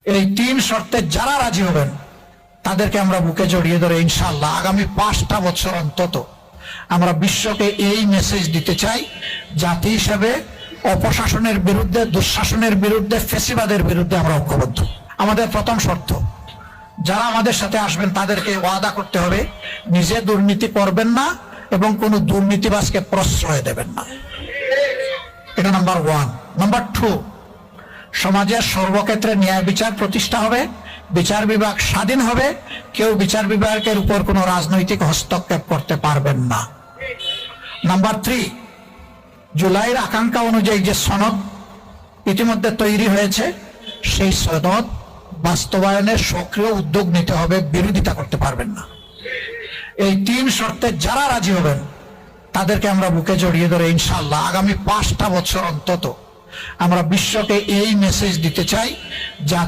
এই তিন শর্তে যারা রাজি হবেন তাদেরকে আমরা বুকে জড়িয়ে ধরে ইনশাআল্লাহ আগামী 5টা বছর অন্তত আমরা বিশ্বকে এই মেসেজ দিতে চাই, জাতি হিসেবে অপশাসনের বিরুদ্ধে, দুঃশাসনের বিরুদ্ধে, ফ্যাসিবাদের বিরুদ্ধে আমরা ঐক্যবদ্ধ। আমাদের প্রথম শর্ত, যারা আমাদের সাথে আসবেন তাদেরকে ওয়াদা করতে হবে নিজে দুর্নীতি করবেন না এবং কোনো দুর্নীতিবাজকে প্রশ্রয় দেবেন না। এটা নাম্বার 1। নাম্বার 2, সমাজের সর্বক্ষেত্রে ন্যায় বিচার প্রতিষ্ঠা হবে, বিচার বিভাগ স্বাধীন হবে, কেউ বিচার বিভাগের উপর কোনো রাজনৈতিক হস্তক্ষেপ করতে পারবেন না। নাম্বার 3, জুলাইয়ের আকাঙ্ক্ষা অনুযায়ী যে সনদ ইতিমধ্যে তৈরি হয়েছে সেই সনদ বাস্তবায়নের সক্রিয় উদ্যোগ নিতে হবে, বিরোধিতা করতে পারবেন না। এই 3 শর্তে যারা রাজি হবেন তাদেরকে আমরা বুকে জড়িয়ে ধরে ইনশাআল্লাহ আগামী 5টা বছর অন্তত আমরা বিশ্বকে এই মেসেজ দিতে চাই, জাতি